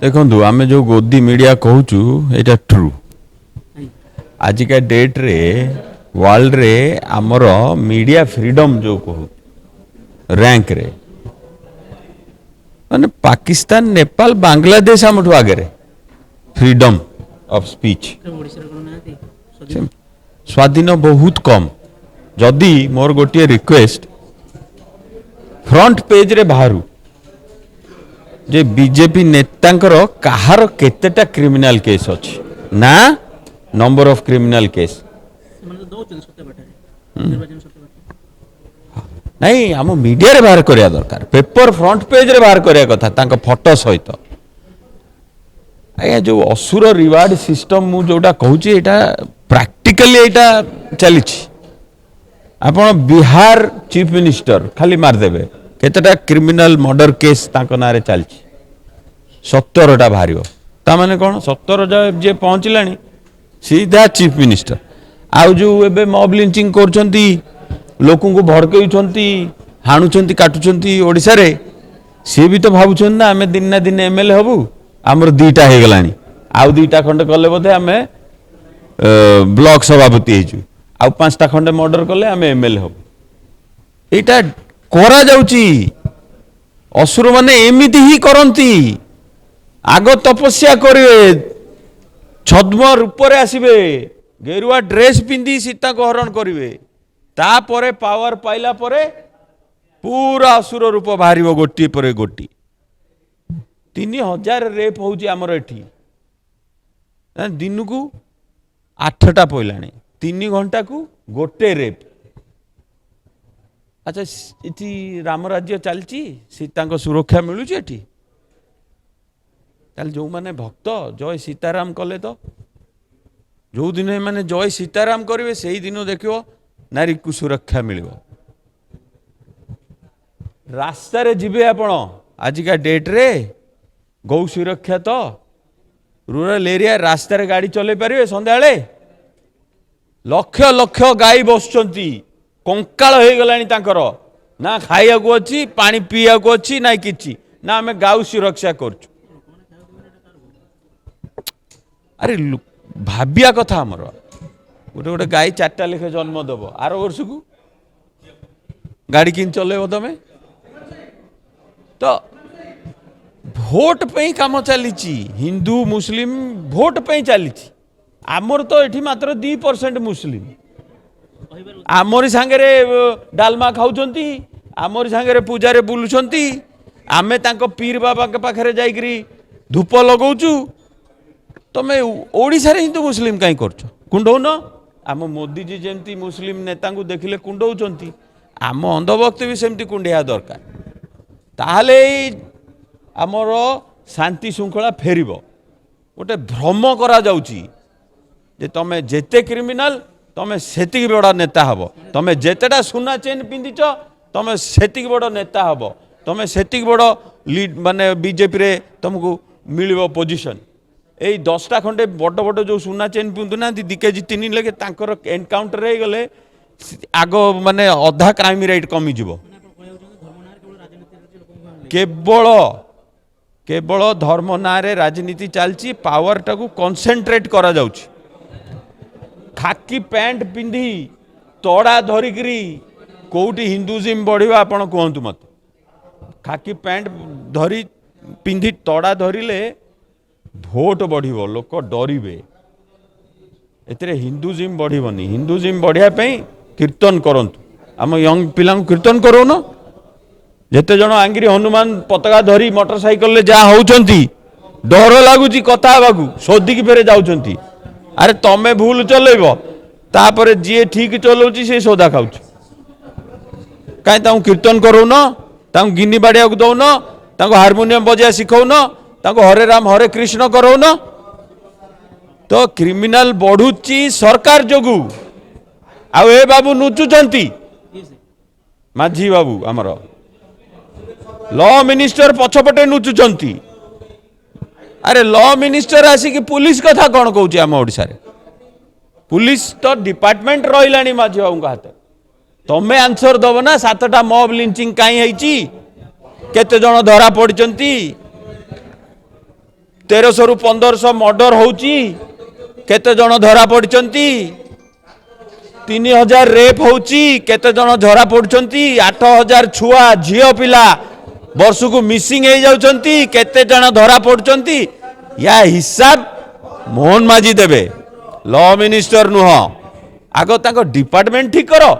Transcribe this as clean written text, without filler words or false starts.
देखो आम जो गोदी मीडिया कहूँ ये ट्रू आजिका डेट रे वर्ल्ड रे आमर मीडिया फ्रीडम जो कहू रैंक रे माने पाकिस्तान नेपाल बांग्लादेश आम आगे फ्रीडम ऑफ स्पीच स्वाधीन बहुत कम जदि मोर गोटे रिक्वेस्ट फ्रंट पेज रे बाहरु जे बीजेपी नेतांकर कहार केतेटा क्रिमिनल केस अच्छी ना नंबर ऑफ क्रिमिनल केस नहीं आम मीडिया रे बाहर करिया दरकार पेपर फ्रंट पेज रे बाहर करिया कथा तांका फोटो सहित आया जो असुर रिवार्ड सिस्टम मु जोटा कहूची एटा प्रैक्टिकली एटा चली आपण बिहार चीफ मिनिस्टर खाली मार देबे केतेटा क्रिमिनल मर्डर केस तांको नारे चलछि 17टा बाहर ता माने कोन 17 जे पहुंचलानी सीधा चीफ मिनिस्टर आउ जो एबे मॉब लिंचिंग करछंती लोकन को भड़कउछंती हाणुछंती काटुछंती ओडिसा रे से भी तो भाबुछन ना हमें दिन ना दिन एमएलए हबु हमर दीटा हे गलानी आउ दीटा खंड कले बोधे हमें ब्लॉक सभापति हेजु आउ 5टा खंड मर्डर कले हमें एमएलए हबु एटा करा जाउची असुर माने एमिति ही करंती आग तपस्या करिवे छद्म रूप रे आसीबे गेरुआ ड्रेस पिंदी सीता को हरण करिवे तापरे पावर पाइला परे पूरा असुर रूप बाहर गोटी पर गोटी 3000 रेप होउची हमर एठी दिन को 8टा पइलाणी 3 घंटा को गोटे रेप अच्छा इति राम राज्य चलची सीता को सुरक्षा मिलुची एठी ताल जो माने भक्त जय सीताराम कले तो जो दिन माने जय सीताराम करिवे सेही दिन देखियो नारी को सुरक्षा मिलिबो रास्ता रे जिबे आपण आजिका डेट रे गौ सुरक्षा तो रूरल एरिया रास्ता रे गाड़ी चले पारिबे संध्याळे लक्ष लक्ष गाई बसचंती कंकाळ हे गलानी तांकर ना खाइया को अछि पानी पिया को अछि ना किछि ना हमें गाउ सुरक्षा करछु अरे भाबिया कथा हमर गोटे गोटे गाई 4टा लेखे जन्म दब आर वर्ष को गाड़ी किन चलेब तमें तो भोट पे काम चली हिंदू मुस्लिम भोट पे चली आमर तो ये मात्र 2% मुस्लिम आमरी सांगे डालमा खाऊंती आमरी सांगे पूजा रे बुलुंती आमे तांको पीर बाबा के पाखरे जाइकरी धूप लगौचु तमें ओडिशा रे हिंदू मुस्लिम कहीं करछ कुंडौन आम मोदी जी जमती मुस्लिम नेता को देखिले कुंडौचंती आम अंधभक्त भी सेमती कुंडिया दरकार ताहले आमर शांति श्रृंखला फेरिबो गोटे भ्रम करा जाउची जे तमें जेते क्रिमिनल तमें सेतिक बड़ा नेता हबो तमें जेतेटा सुना चेन पिंदिच तमें सेतिक बड़ा नेता हबो तमें सेतिक बड़ा लीड माने बीजेपी रे तुमको मिलिबो पोजीशन ए 10टा खंडे बड़ बड़ जो सुना चेन पिंदु ना 2 केजी 3 लगे तांकर एनकाउंटर हे गले आग माने अधा क्राइम रेट कमी जीवो केवल केवल धर्म ना रे राजनीति चलची पावर टाकू कंसंट्रेट करा जाउची खाकी पैंट पिंधी तोड़ा धरिकी कौटी हिंदुइज्म बढ़िबा आपण कहतु मत खाकी पैंट धरी पिंधी तोड़ा धरिले भोट बढ़िबो लोक डरिबे एतरे हिंदुइज्म बढ़िबनी हिंदुइज्म बढ़िया पई कीर्तन करंतु आम यंग पिला कीर्तन करो न जेते जण आंगिरी हनुमान पताका धरी मोटरसाइकल ले जा होउचंती डर लागुची कथा बागु सोदिकी फेरे जाउचंती अरे तमें भूल चलेब तापर जी ठीक चलाउची से सोदा खाऊच कहीं ताऊ कीर्तन करो न ताऊ गिनी बाड़िया को दौन ताऊ हारमोनियम बजा शिखौ न ताऊ हरे राम हरे कृष्ण करो न तो क्रिमिनल बढ़ुची सरकार जोगु आ ए बाबू नुचुचंती माझी बाबू आमर लॉ मिनिस्टर पछपटे नुचुचंती अरे लॉ मिनिस्टर आसिक पुलिस कथा कौन कहूँ आम ओडिशा रे पुलिस तो डिपार्टमेंट रही माझी बाबू हाथ तमें आंसर दब ना 7टा मॉब लिंचिंग कहीं केते जन धरा पड़ती 1300 ରୁ 1500 मर्डर होउची केते जण धरा पड़चंती 3000 रेप होउची केते जण धरा पड़चंती 8000 छुआ झियो पिला वर्ष को मिसिंग हो जाउचंती केते जण धरा पड़चंती या हिसाब मोहन माझी देबे लॉ मिनिस्टर नुह आगो ताको डिपार्टमेंट ठीक करो।